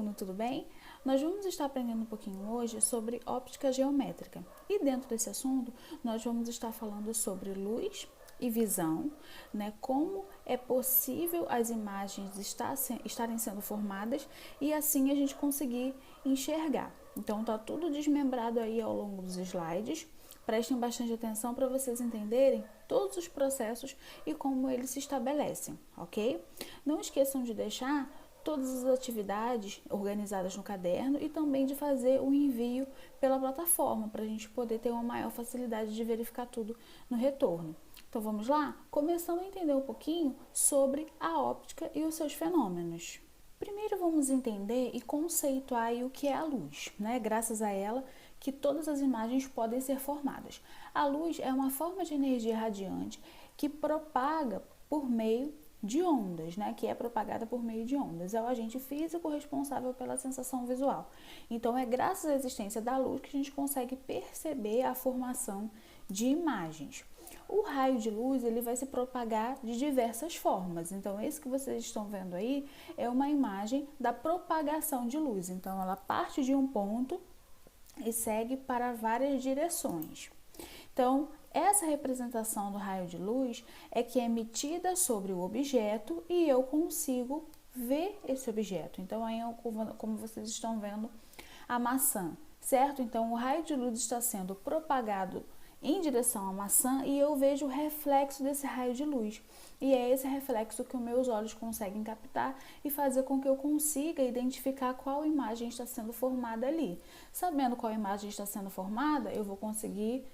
aluno, tudo bem? Nós vamos estar aprendendo um pouquinho hoje sobre óptica geométrica. E dentro desse assunto, nós vamos estar falando sobre luz e visão, né? Como é possível as imagens estarem sendo formadas e assim a gente conseguir enxergar. Então, tá tudo desmembrado aí ao longo dos slides. Prestem bastante atenção para vocês entenderem todos os processos e como eles se estabelecem, ok? Não esqueçam de deixar todas as atividades organizadas no caderno e também de fazer o envio pela plataforma para a gente poder ter uma maior facilidade de verificar tudo no retorno. Então vamos lá? Começando a entender um pouquinho sobre a óptica e os seus fenômenos. Primeiro vamos entender e conceituar o que é a luz, né? Graças a ela que todas as imagens podem ser formadas. A luz é uma forma de energia radiante que propaga por meio de ondas, né? Que é propagada por meio de ondas. É o agente físico responsável pela sensação visual. Então, é graças à existência da luz que a gente consegue perceber a formação de imagens. O raio de luz ele vai se propagar de diversas formas. Então, esse que vocês estão vendo aí é uma imagem da propagação de luz. Então, ela parte de um ponto e segue para várias direções. Então, essa representação do raio de luz é que é emitida sobre o objeto e eu consigo ver esse objeto. Então, aí, como vocês estão vendo, a maçã, certo? Então, o raio de luz está sendo propagado em direção à maçã e eu vejo o reflexo desse raio de luz. E é esse reflexo que os meus olhos conseguem captar e fazer com que eu consiga identificar qual imagem está sendo formada ali. Sabendo qual imagem está sendo formada, eu vou conseguir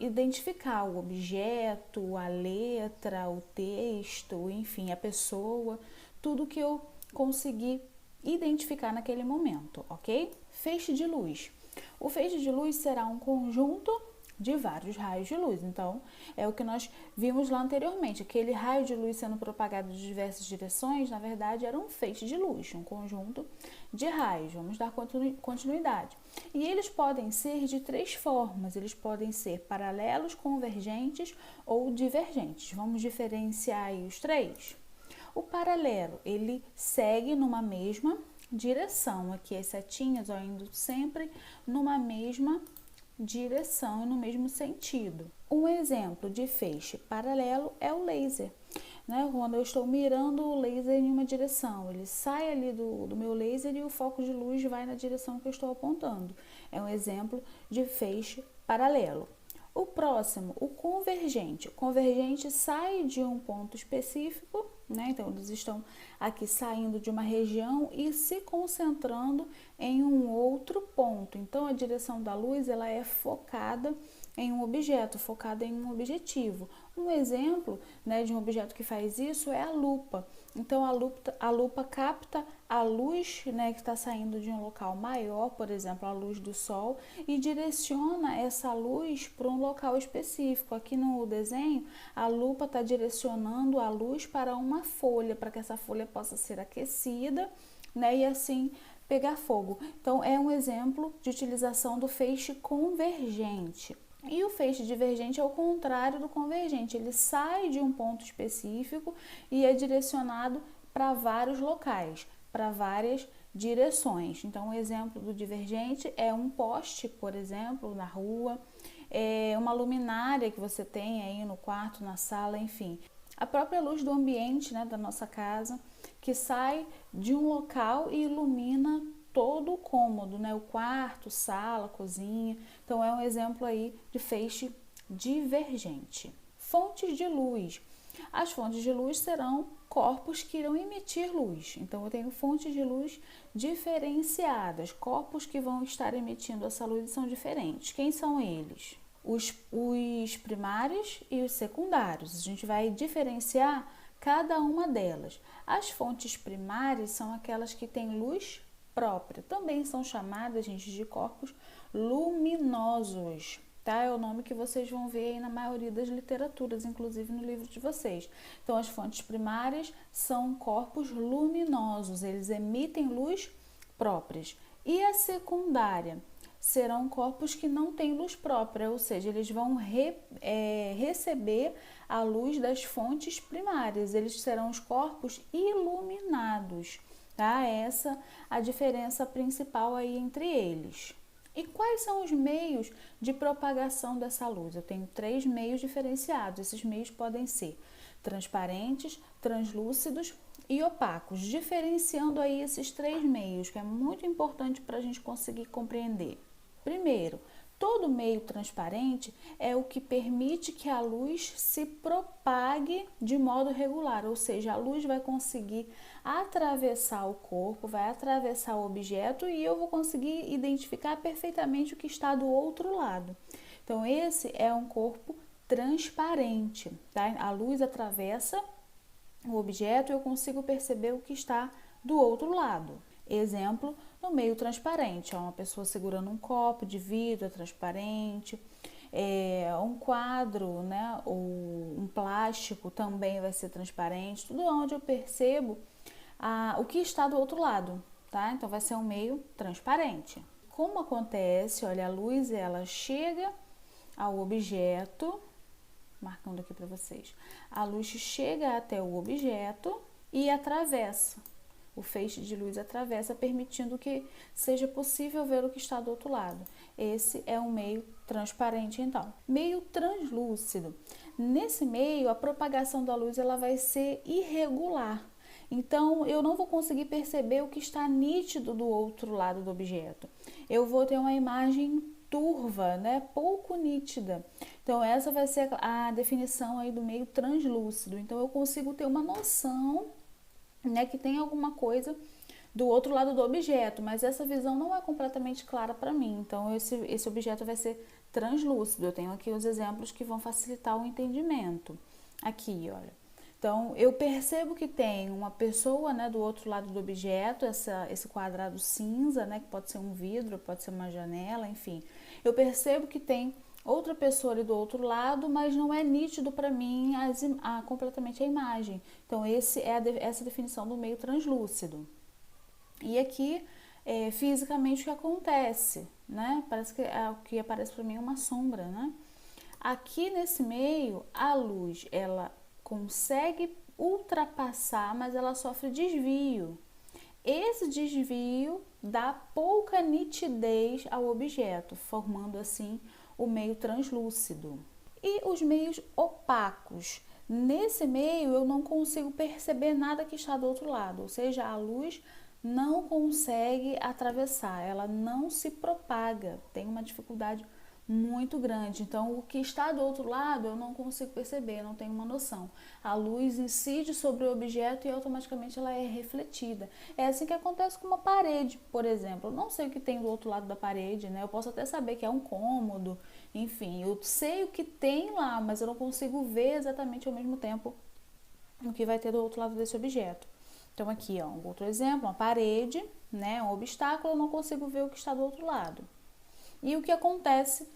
identificar o objeto, a letra, o texto, enfim, a pessoa, tudo que eu conseguir identificar naquele momento, ok? Feixe de luz. O feixe de luz será um conjunto de vários raios de luz. Então, é o que nós vimos lá anteriormente. Aquele raio de luz sendo propagado de diversas direções, na verdade, era um feixe de luz, um conjunto de raios. Vamos dar continuidade. E eles podem ser de três formas. Eles podem ser paralelos, convergentes ou divergentes. Vamos diferenciar aí os três? O paralelo, ele segue numa mesma direção. Aqui as setinhas, ó, indo sempre numa mesma direção e no mesmo sentido. Um exemplo de feixe paralelo é o laser, né? Quando eu estou mirando o laser em uma direção, ele sai ali do meu laser e o foco de luz vai na direção que eu estou apontando. É um exemplo de feixe paralelo. O próximo, o convergente. O convergente sai de um ponto específico, né? Então, eles estão aqui saindo de uma região e se concentrando em um outro ponto. Então, a direção da luz ela é focada em um objeto, focada em um objetivo. Um exemplo, né, de um objeto que faz isso é a lupa. Então, a lupa capta a luz, né, que está saindo de um local maior, por exemplo, a luz do sol, e direciona essa luz para um local específico. Aqui no desenho, a lupa está direcionando a luz para uma folha, para que essa folha possa ser aquecida, né, e assim pegar fogo. Então, é um exemplo de utilização do feixe convergente. E o feixe divergente é o contrário do convergente, ele sai de um ponto específico e é direcionado para vários locais, para várias direções. Então, um exemplo do divergente é um poste, por exemplo, na rua, uma luminária que você tem aí no quarto, na sala, enfim. A própria luz do ambiente, né, da nossa casa, que sai de um local e ilumina todo o cômodo, né? O quarto, sala, cozinha. Então, é um exemplo aí de feixe divergente. Fontes de luz. As fontes de luz serão corpos que irão emitir luz. Então, eu tenho fontes de luz diferenciadas. Corpos que vão estar emitindo essa luz são diferentes. Quem são eles? Os primários e os secundários. A gente vai diferenciar cada uma delas. As fontes primárias são aquelas que têm luz própria. Também são chamadas, gente, de corpos luminosos, tá? É o nome que vocês vão ver aí na maioria das literaturas, inclusive no livro de vocês. Então, as fontes primárias são corpos luminosos, eles emitem luz próprias. E a secundária serão corpos que não têm luz própria, ou seja, eles vão receber a luz das fontes primárias, eles serão os corpos iluminados. tá? Essa a diferença principal aí entre eles. E quais são os meios de propagação dessa luz? Eu tenho 3 meios diferenciados. Esses meios podem ser transparentes, translúcidos e opacos, diferenciando aí esses 3 meios, que é muito importante para a gente conseguir compreender. Primeiro, todo meio transparente é o que permite que a luz se propague de modo regular, ou seja, a luz vai conseguir atravessar o corpo, vai atravessar o objeto e eu vou conseguir identificar perfeitamente o que está do outro lado. Então, esse é um corpo transparente, tá? A luz atravessa o objeto e eu consigo perceber o que está do outro lado. Exemplo, no meio transparente, uma pessoa segurando um copo de vidro transparente, um quadro, né, ou um plástico também vai ser transparente, tudo onde eu percebo o que está do outro lado, tá? Então vai ser um meio transparente. Como acontece? Olha, a luz ela chega ao objeto, marcando aqui para vocês, a luz chega até o objeto e atravessa. O feixe de luz atravessa, permitindo que seja possível ver o que está do outro lado. Esse é um meio transparente, então. Meio translúcido. Nesse meio, a propagação da luz ela vai ser irregular. Então, eu não vou conseguir perceber o que está nítido do outro lado do objeto. Eu vou ter uma imagem turva, né? Pouco nítida. Então, essa vai ser a definição aí do meio translúcido. Então, eu consigo ter uma noção, né, que tem alguma coisa do outro lado do objeto, mas essa visão não é completamente clara para mim. Então, esse objeto vai ser translúcido. Eu tenho aqui os exemplos que vão facilitar o entendimento. Aqui, olha. Então, eu percebo que tem uma pessoa, né, do outro lado do objeto, esse quadrado cinza, né, que pode ser um vidro, pode ser uma janela, enfim. Eu percebo que tem outra pessoa ali do outro lado, mas não é nítido para mim completamente a imagem. Então, essa é a definição do meio translúcido. E aqui, fisicamente, o que acontece, né? Parece que o que aparece para mim é uma sombra, né? Aqui nesse meio, a luz, ela consegue ultrapassar, mas ela sofre desvio. Esse desvio dá pouca nitidez ao objeto, formando assim o meio translúcido. E os meios opacos. Nesse meio eu não consigo perceber nada que está do outro lado, ou seja, a luz não consegue atravessar, ela não se propaga, tem uma dificuldade muito grande. Então, o que está do outro lado eu não consigo perceber, não tenho uma noção. A luz incide sobre o objeto e automaticamente ela é refletida. É assim que acontece com uma parede, por exemplo. Eu não sei o que tem do outro lado da parede, né? Eu posso até saber que é um cômodo, enfim, eu sei o que tem lá, mas eu não consigo ver exatamente ao mesmo tempo o que vai ter do outro lado desse objeto. Então, aqui, ó, um outro exemplo, uma parede, né? Um obstáculo, eu não consigo ver o que está do outro lado. E o que acontece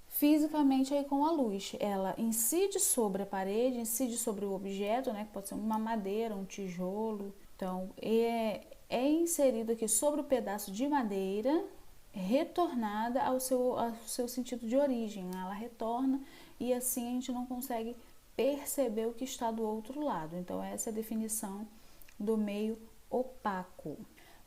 fisicamente aí com a luz? Ela incide sobre a parede, incide sobre o objeto, né? Que pode ser uma madeira, um tijolo. Então, é inserido aqui sobre o pedaço de madeira, retornada ao seu sentido de origem. Ela retorna e assim a gente não consegue perceber o que está do outro lado. Então, essa é a definição do meio opaco.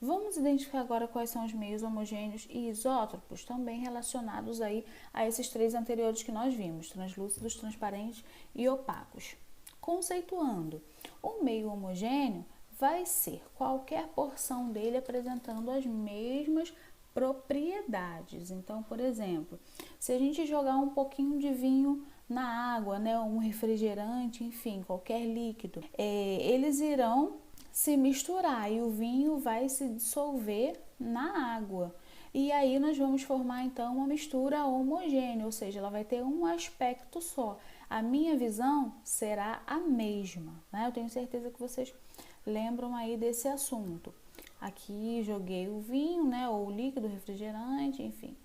Vamos identificar agora quais são os meios homogêneos e isótropos, também relacionados aí a esses 3 anteriores que nós vimos, translúcidos, transparentes e opacos. Conceituando, o meio homogêneo vai ser qualquer porção dele apresentando as mesmas propriedades. Então, por exemplo, se a gente jogar um pouquinho de vinho na água, né, um refrigerante, enfim, qualquer líquido, eles irão se misturar e o vinho vai se dissolver na água. E aí nós vamos formar então uma mistura homogênea, ou seja, ela vai ter um aspecto só. A minha visão será a mesma, né? Eu tenho certeza que vocês lembram aí desse assunto. Aqui joguei o vinho, né, ou o líquido refrigerante, enfim,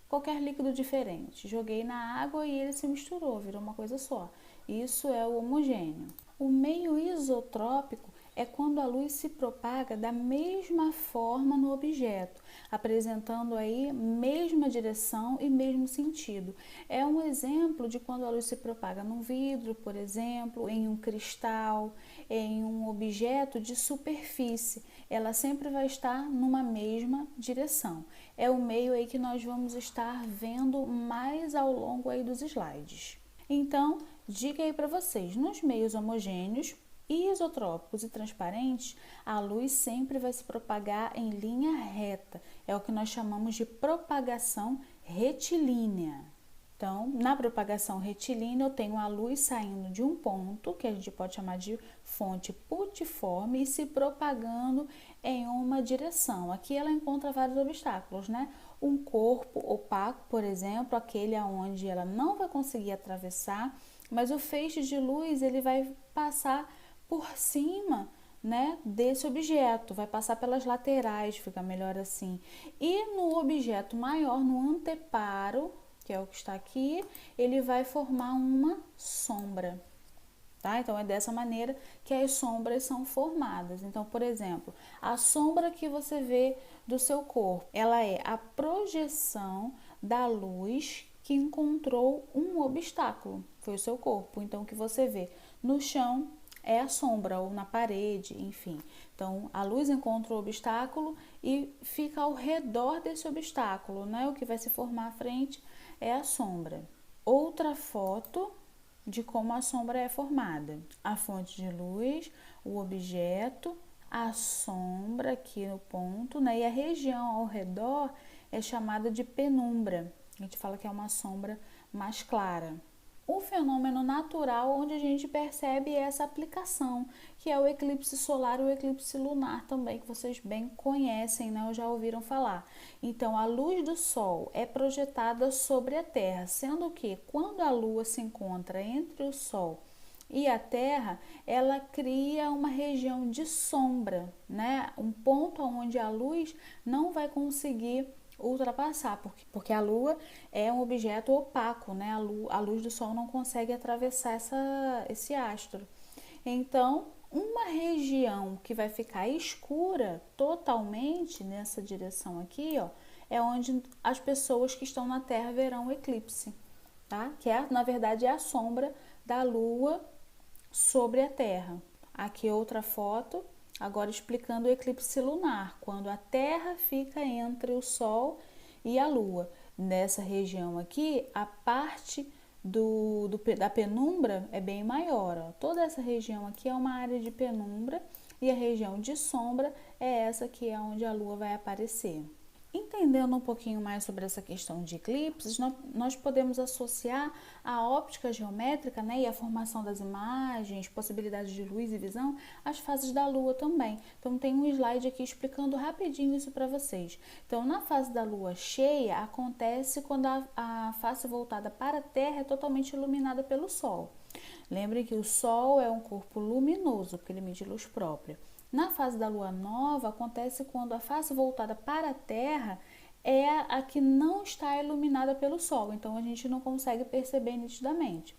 qualquer líquido diferente. Joguei na água e ele se misturou, virou uma coisa só. Isso é o homogêneo. O meio isotrópico é quando a luz se propaga da mesma forma no objeto, apresentando aí mesma direção e mesmo sentido. É um exemplo de quando a luz se propaga num vidro, por exemplo, em um cristal, em um objeto de superfície. ela sempre vai estar numa mesma direção. É o meio aí que nós vamos estar vendo mais ao longo aí dos slides. Então, dica aí para vocês, nos meios homogêneos, isotrópicos e transparentes, a luz sempre vai se propagar em linha reta. É o que nós chamamos de propagação retilínea. Então, na propagação retilínea, eu tenho a luz saindo de um ponto, que a gente pode chamar de fonte putiforme, e se propagando em uma direção. Aqui ela encontra vários obstáculos, né? Um corpo opaco, por exemplo, aquele aonde ela não vai conseguir atravessar, mas o feixe de luz ele vai passar por cima, né, desse objeto, vai passar pelas laterais, fica melhor assim. E no objeto maior, no anteparo, que é o que está aqui, ele vai formar uma sombra, tá? Então, é dessa maneira que as sombras são formadas. Então, por exemplo, a sombra que você vê do seu corpo, ela é a projeção da luz que encontrou um obstáculo, foi o seu corpo. Então, o que você vê no chão é a sombra, ou na parede, enfim. Então, a luz encontra o obstáculo e fica ao redor desse obstáculo, né? O que vai se formar à frente é a sombra. Outra foto de como a sombra é formada. A fonte de luz, o objeto, a sombra aqui no ponto, né? E a região ao redor é chamada de penumbra. A gente fala que é uma sombra mais clara. O fenômeno natural onde a gente percebe essa aplicação, que é o eclipse solar e o eclipse lunar também, que vocês bem conhecem, né? Ou já ouviram falar. Então, a luz do Sol é projetada sobre a Terra, sendo que quando a Lua se encontra entre o Sol e a Terra, ela cria uma região de sombra, né? Um ponto onde a luz não vai conseguir ultrapassar, porque a Lua é um objeto opaco, né? A luz do Sol não consegue atravessar esse astro. Então, uma região que vai ficar escura totalmente nessa direção aqui, ó, é onde as pessoas que estão na Terra verão o eclipse, tá? Que é, na verdade, é a sombra da Lua sobre a Terra. Aqui outra foto, agora explicando o eclipse lunar, quando a Terra fica entre o Sol e a Lua. Nessa região aqui, a parte da penumbra é bem maior. Ó. Toda essa região aqui é uma área de penumbra e a região de sombra é essa que é onde a Lua vai aparecer. Entendendo um pouquinho mais sobre essa questão de eclipses, nós podemos associar a óptica geométrica, né, e a formação das imagens, possibilidades de luz e visão, às fases da Lua também. Então, tem um slide aqui explicando rapidinho isso para vocês. Então, na fase da Lua cheia, acontece quando a face voltada para a Terra é totalmente iluminada pelo Sol. Lembrem que o Sol é um corpo luminoso, porque ele emite luz própria. Na fase da lua nova, acontece quando a face voltada para a Terra é a que não está iluminada pelo Sol, então a gente não consegue perceber nitidamente.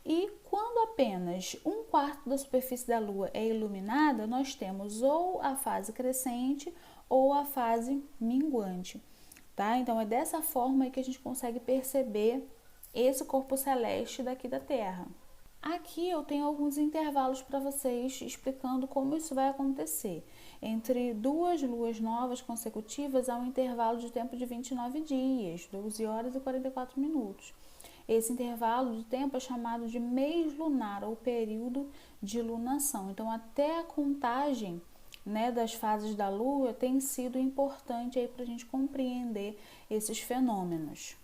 E quando apenas 1/4 da superfície da Lua é iluminada, nós temos ou a fase crescente ou a fase minguante, tá? Então é dessa forma que a gente consegue perceber esse corpo celeste daqui da Terra. Aqui eu tenho alguns intervalos para vocês explicando como isso vai acontecer. Entre duas luas novas consecutivas há um intervalo de tempo de 29 dias, 12 horas e 44 minutos. Esse intervalo de tempo é chamado de mês lunar ou período de lunação. Então, até a contagem, né, das fases da Lua tem sido importante para a gente compreender esses fenômenos.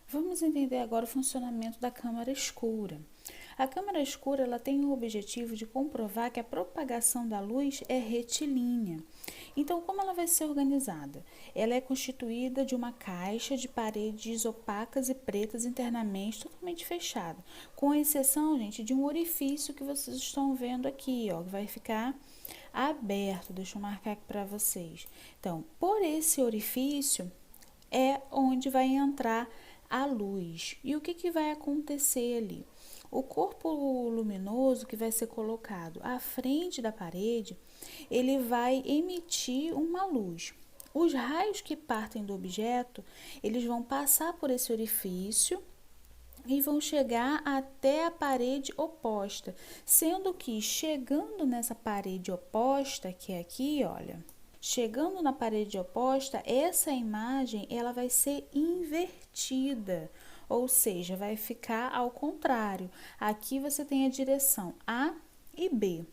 Vamos entender agora o funcionamento da câmara escura. A câmara escura ela tem o objetivo de comprovar que a propagação da luz é retilínea. Então, como ela vai ser organizada? Ela é constituída de uma caixa de paredes opacas e pretas internamente, totalmente fechada, com exceção, gente, de um orifício que vocês estão vendo aqui, ó, que vai ficar aberto. Deixa eu marcar aqui para vocês. Então, por esse orifício é onde vai entrar a luz. E o que vai acontecer ali? O corpo luminoso que vai ser colocado à frente da parede, ele vai emitir uma luz. Os raios que partem do objeto, eles vão passar por esse orifício e vão chegar até a parede oposta, sendo que chegando nessa parede oposta, que é aqui, olha, chegando na parede oposta, essa imagem ela vai ser invertida, ou seja, vai ficar ao contrário. Aqui você tem a direção A e B.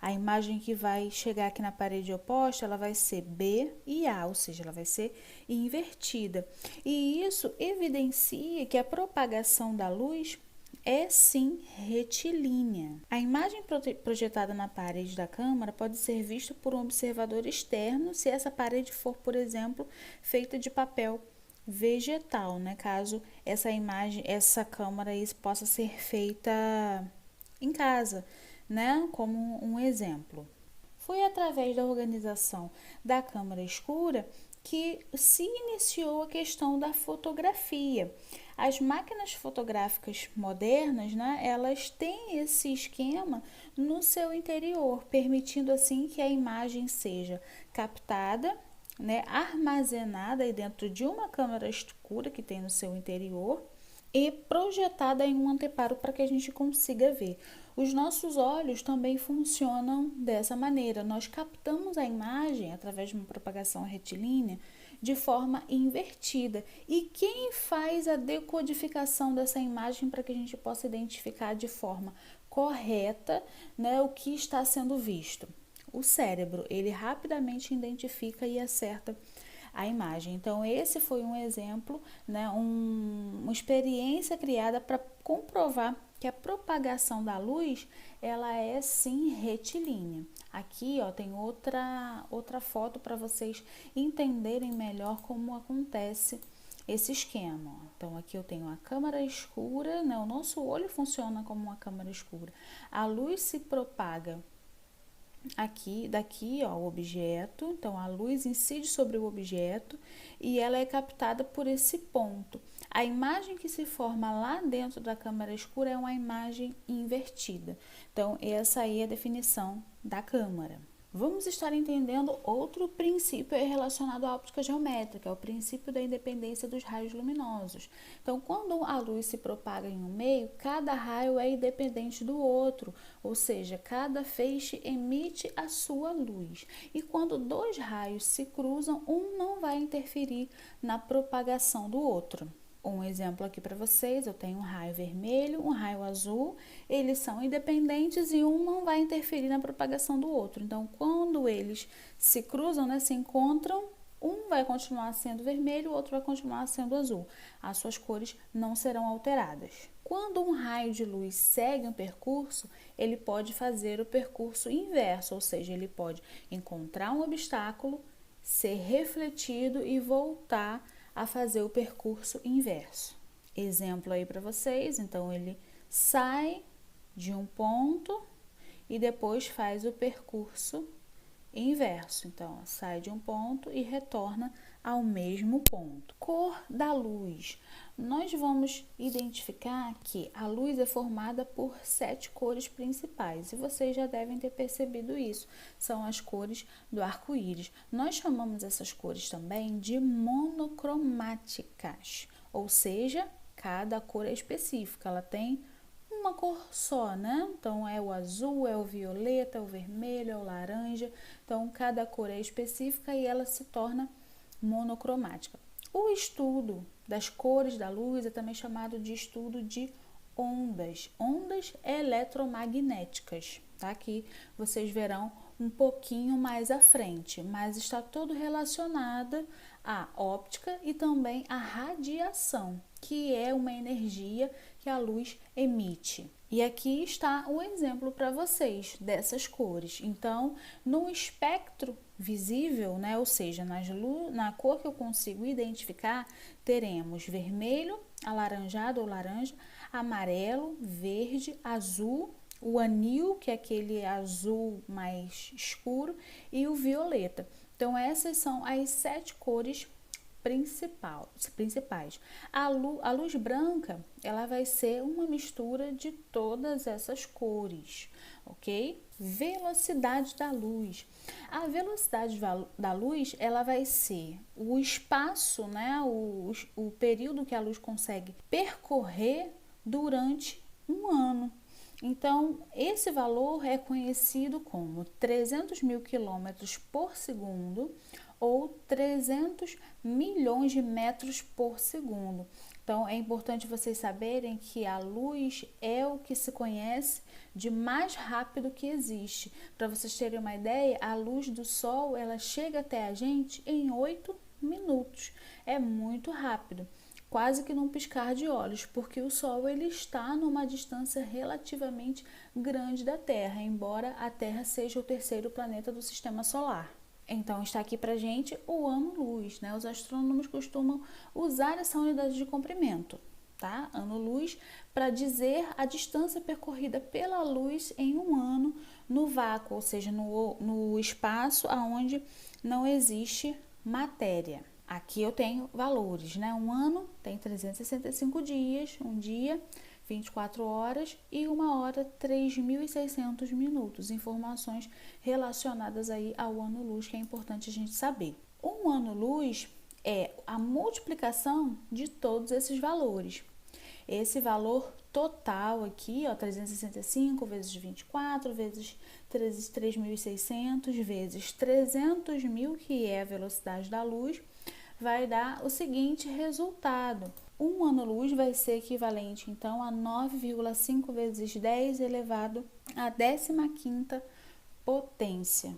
A imagem que vai chegar aqui na parede oposta, ela vai ser B e A, ou seja, ela vai ser invertida. E isso evidencia que a propagação da luz é sim retilínea. A imagem projetada na parede da câmara pode ser vista por um observador externo se essa parede for, por exemplo, feita de papel vegetal, né? Caso essa imagem, essa câmara aí possa ser feita em casa, né? Como um exemplo. Foi através da organização da câmara escura que se iniciou a questão da fotografia. As máquinas fotográficas modernas, né, elas têm esse esquema no seu interior, permitindo assim que a imagem seja captada, né, armazenada aí dentro de uma câmara escura que tem no seu interior e projetada em um anteparo para que a gente consiga ver. Os nossos olhos também funcionam dessa maneira. Nós captamos a imagem através de uma propagação retilínea de forma invertida. E quem faz a decodificação dessa imagem para que a gente possa identificar de forma correta, né, o que está sendo visto? O cérebro, ele rapidamente identifica e acerta a imagem. Então, esse foi um exemplo, né, uma experiência criada para comprovar que a propagação da luz, ela é sim retilínea. Aqui, ó, tem outra foto para vocês entenderem melhor como acontece esse esquema. Então, aqui eu tenho a câmara escura, né? O nosso olho funciona como uma câmara escura. A luz se propaga daqui, ó, o objeto, então a luz incide sobre o objeto e ela é captada por esse ponto. A imagem que se forma lá dentro da câmara escura é uma imagem invertida. Então, essa aí é a definição da câmara. Vamos estar entendendo outro princípio relacionado à óptica geométrica, é o princípio da independência dos raios luminosos. Então, quando a luz se propaga em um meio, cada raio é independente do outro, ou seja, cada feixe emite a sua luz. E quando dois raios se cruzam, um não vai interferir na propagação do outro. Um exemplo aqui para vocês, eu tenho um raio vermelho, um raio azul, eles são independentes e um não vai interferir na propagação do outro. Então, quando eles se cruzam, né, se encontram, um vai continuar sendo vermelho, o outro vai continuar sendo azul. As suas cores não serão alteradas. Quando um raio de luz segue um percurso, ele pode fazer o percurso inverso, ou seja, ele pode encontrar um obstáculo, ser refletido e voltar a fazer o percurso inverso. Exemplo aí para vocês, então ele sai de um ponto e depois faz o percurso inverso. Então, sai de um ponto e retorna ao mesmo ponto. Cor da luz. Nós vamos identificar que a luz é formada por 7 cores principais e vocês já devem ter percebido isso. São as cores do arco-íris. Nós chamamos essas cores também de monocromáticas, ou seja, cada cor é específica, ela tem uma cor só, né? Então, é o azul, é o violeta, é o vermelho, é o laranja. Então, cada cor é específica e ela se torna monocromática. O estudo das cores da luz é também chamado de estudo de ondas eletromagnéticas, tá? Aqui vocês verão um pouquinho mais à frente, mas está todo relacionado à óptica e também à radiação, que é uma energia que a luz emite. E aqui está o exemplo para vocês dessas cores. Então, no espectro visível, né, ou seja, na cor que eu consigo identificar, teremos vermelho, alaranjado ou laranja, amarelo, verde, azul, o anil, que é aquele azul mais escuro, e o violeta. Então, essas são as 7 cores principais. A luz branca, ela vai ser uma mistura de todas essas cores, ok? Velocidade da luz. A velocidade da luz, ela vai ser o espaço, né? O período que a luz consegue percorrer durante um ano. Então, esse valor é conhecido como 300 mil quilômetros por segundo ou 300 milhões de metros por segundo. Então, é importante vocês saberem que a luz é o que se conhece de mais rápido que existe. Para vocês terem uma ideia, a luz do Sol, ela chega até a gente em 8 minutos. É muito rápido, quase que num piscar de olhos, porque o Sol ele está numa distância relativamente grande da Terra, embora a Terra seja o terceiro planeta do Sistema Solar. Então, está aqui para gente o ano-luz, né? Os astrônomos costumam usar essa unidade de comprimento, tá? Ano-luz, para dizer a distância percorrida pela luz em um ano no vácuo, ou seja, no espaço onde não existe matéria. Aqui eu tenho valores, né? Um ano tem 365 dias, um dia 24 horas e uma hora 3.600 minutos. Informações relacionadas aí ao ano-luz que é importante a gente saber. Um ano-luz é a multiplicação de todos esses valores. Esse valor total aqui, ó, 365 vezes 24 vezes 3.600 vezes 300 mil, que é a velocidade da luz, vai dar o seguinte resultado. Um ano-luz vai ser equivalente, então, a 9,5 vezes 10 elevado à 15ª potência,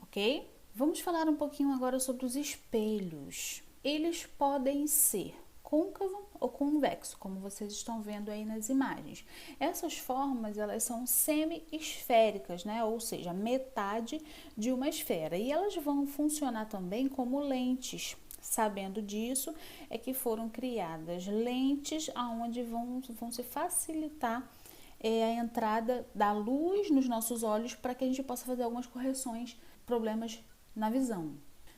ok? Vamos falar um pouquinho agora sobre os espelhos. Eles podem ser côncavo ou convexo, como vocês estão vendo aí nas imagens. Essas formas, elas são semi-esféricas, né? Ou seja, metade de uma esfera. E elas vão funcionar também como lentes. Sabendo disso, é que foram criadas lentes onde vão se facilitar a entrada da luz nos nossos olhos para que a gente possa fazer algumas correções, problemas na visão.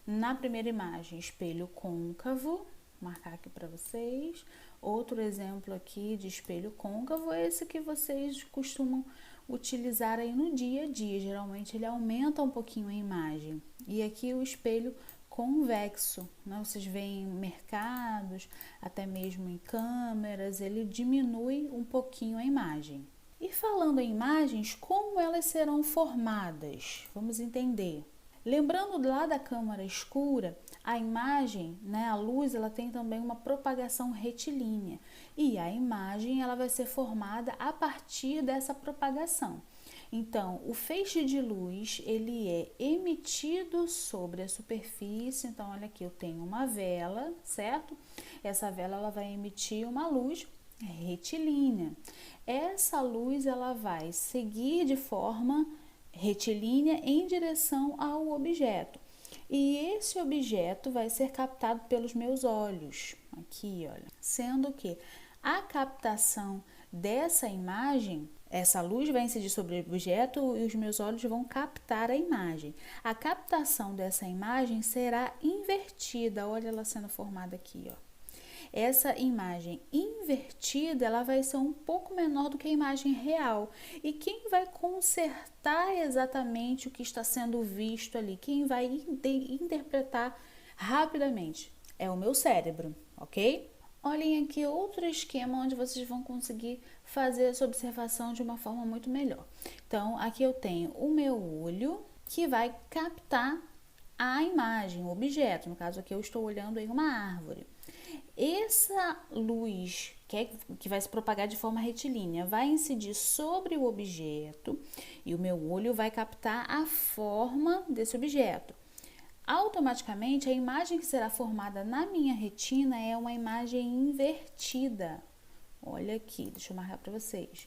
Na primeira imagem, espelho côncavo, vou marcar aqui para vocês. Outro exemplo aqui de espelho côncavo é esse que vocês costumam utilizar aí no dia a dia. Geralmente ele aumenta um pouquinho a imagem. E aqui o espelho convexo, né? Vocês veem em mercados, até mesmo em câmeras, ele diminui um pouquinho a imagem. E falando em imagens, como elas serão formadas? Vamos entender. Lembrando lá da câmara escura, a imagem, né, a luz, ela tem também uma propagação retilínea. E a imagem ela vai ser formada a partir dessa propagação. Então, o feixe de luz, ele é emitido sobre a superfície. Então, olha aqui, eu tenho uma vela, certo? Essa vela, ela vai emitir uma luz retilínea. Essa luz, ela vai seguir de forma retilínea em direção ao objeto. E esse objeto vai ser captado pelos meus olhos. Aqui, olha. Sendo que a captação dessa imagem, essa luz vai incidir sobre o objeto e os meus olhos vão captar a imagem. A captação dessa imagem será invertida. Olha ela sendo formada aqui, ó. Essa imagem invertida, ela vai ser um pouco menor do que a imagem real. E quem vai consertar exatamente o que está sendo visto ali? Quem vai interpretar rapidamente? É o meu cérebro, ok? Olhem aqui outro esquema onde vocês vão conseguir fazer essa observação de uma forma muito melhor. Então, aqui eu tenho o meu olho que vai captar a imagem, o objeto. No caso aqui eu estou olhando em uma árvore. Essa luz que vai se propagar de forma retilínea vai incidir sobre o objeto e o meu olho vai captar a forma desse objeto. Automaticamente, a imagem que será formada na minha retina é uma imagem invertida. Olha aqui, deixa eu marcar para vocês.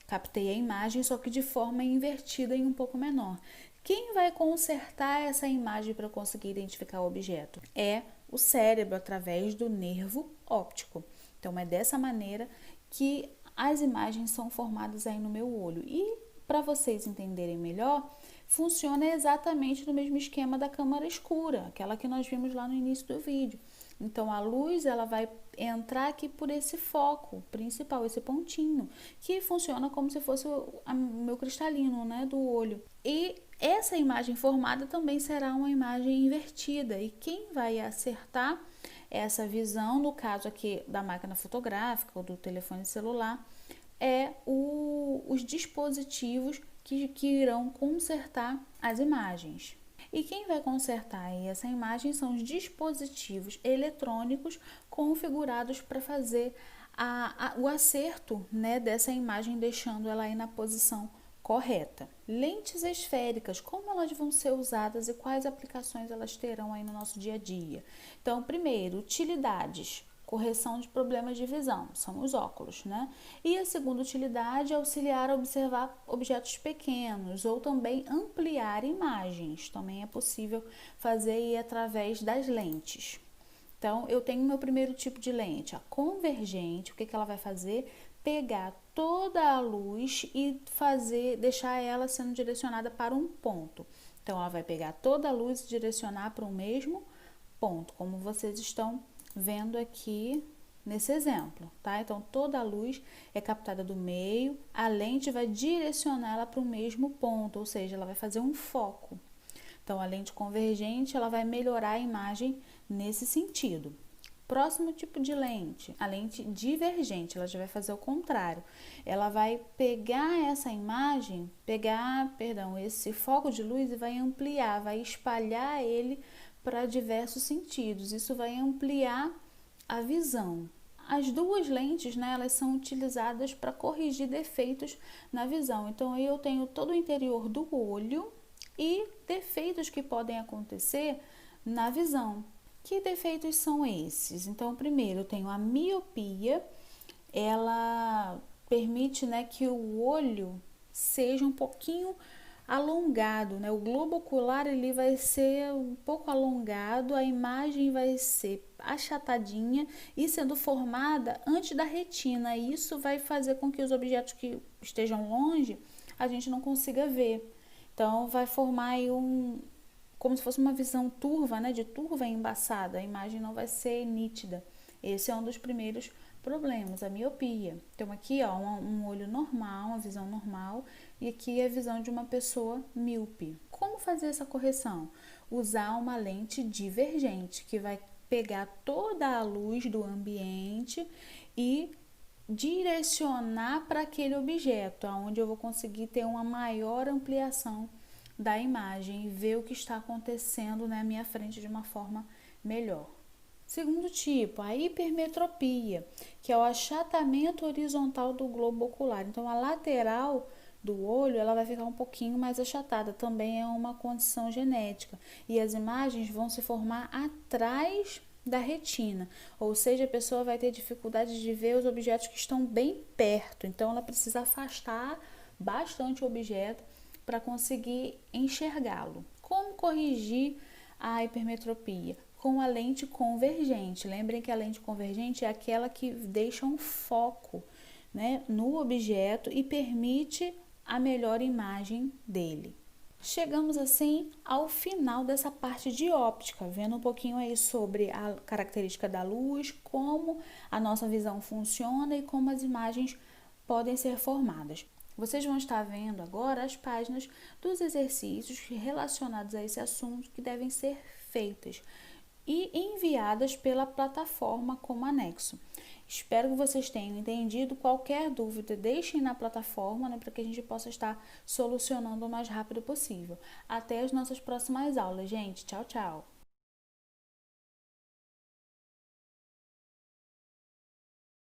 Captei a imagem, só que de forma invertida e um pouco menor. Quem vai consertar essa imagem para eu conseguir identificar o objeto? É o cérebro, através do nervo óptico. Então, é dessa maneira que as imagens são formadas aí no meu olho. E, para vocês entenderem melhor, funciona exatamente no mesmo esquema da câmara escura, aquela que nós vimos lá no início do vídeo. Então, a luz ela vai entrar aqui por esse foco principal, esse pontinho, que funciona como se fosse o meu cristalino, né, do olho. E essa imagem formada também será uma imagem invertida e quem vai acertar essa visão, no caso aqui da máquina fotográfica ou do telefone celular, os dispositivos que irão consertar as imagens. E quem vai consertar essa imagem são os dispositivos eletrônicos configurados para fazer o acerto, né, dessa imagem, deixando ela aí na posição correta. Lentes esféricas, como elas vão ser usadas e quais aplicações elas terão aí no nosso dia a dia? Então, primeiro, utilidades. Correção de problemas de visão, são os óculos, né? E a segunda utilidade é auxiliar a observar objetos pequenos ou também ampliar imagens. Também é possível fazer aí através das lentes. Então, eu tenho meu primeiro tipo de lente, a convergente. O que ela vai fazer? Pegar toda a luz e deixar ela sendo direcionada para um ponto. Então, ela vai pegar toda a luz e direcionar para o mesmo ponto, como vocês estão vendo aqui nesse exemplo, tá? Então, toda a luz é captada do meio, a lente vai direcionar ela para o mesmo ponto, ou seja, ela vai fazer um foco. Então, a lente convergente, ela vai melhorar a imagem nesse sentido. Próximo tipo de lente, a lente divergente, ela já vai fazer o contrário. Ela vai pegar essa imagem, esse foco de luz e vai ampliar, vai espalhar ele para diversos sentidos. Isso vai ampliar a visão. As duas lentes, né, elas são utilizadas para corrigir defeitos na visão. Então, aí eu tenho todo o interior do olho e defeitos que podem acontecer na visão. Que defeitos são esses? Então, primeiro, eu tenho a miopia. Ela permite, né, que o olho seja um pouquinho alongado, né? O globo ocular ele vai ser um pouco alongado, a imagem vai ser achatadinha e sendo formada antes da retina. E isso vai fazer com que os objetos que estejam longe a gente não consiga ver. Então, vai formar aí como se fosse uma visão turva, né? De turva embaçada, a imagem não vai ser nítida. Esse é um dos primeiros problemas, a miopia. Então, aqui, ó, um olho normal, uma visão normal, e aqui é a visão de uma pessoa míope. Como fazer essa correção? Usar uma lente divergente, que vai pegar toda a luz do ambiente e direcionar para aquele objeto, onde eu vou conseguir ter uma maior ampliação da imagem e ver o que está acontecendo na minha frente de uma forma melhor. Segundo tipo, a hipermetropia, que é o achatamento horizontal do globo ocular. Então, a lateral do olho ela vai ficar um pouquinho mais achatada, também é uma condição genética. E as imagens vão se formar atrás da retina, ou seja, a pessoa vai ter dificuldade de ver os objetos que estão bem perto. Então, ela precisa afastar bastante o objeto para conseguir enxergá-lo. Como corrigir a hipermetropia? Com a lente convergente. Lembrem que a lente convergente é aquela que deixa um foco, né, no objeto e permite a melhor imagem dele. Chegamos assim ao final dessa parte de óptica, vendo um pouquinho aí sobre a característica da luz, como a nossa visão funciona e como as imagens podem ser formadas. Vocês vão estar vendo agora as páginas dos exercícios relacionados a esse assunto que devem ser feitas e enviadas pela plataforma como anexo. Espero que vocês tenham entendido. Qualquer dúvida, deixem na plataforma, né, para que a gente possa estar solucionando o mais rápido possível. Até as nossas próximas aulas, gente. Tchau, tchau!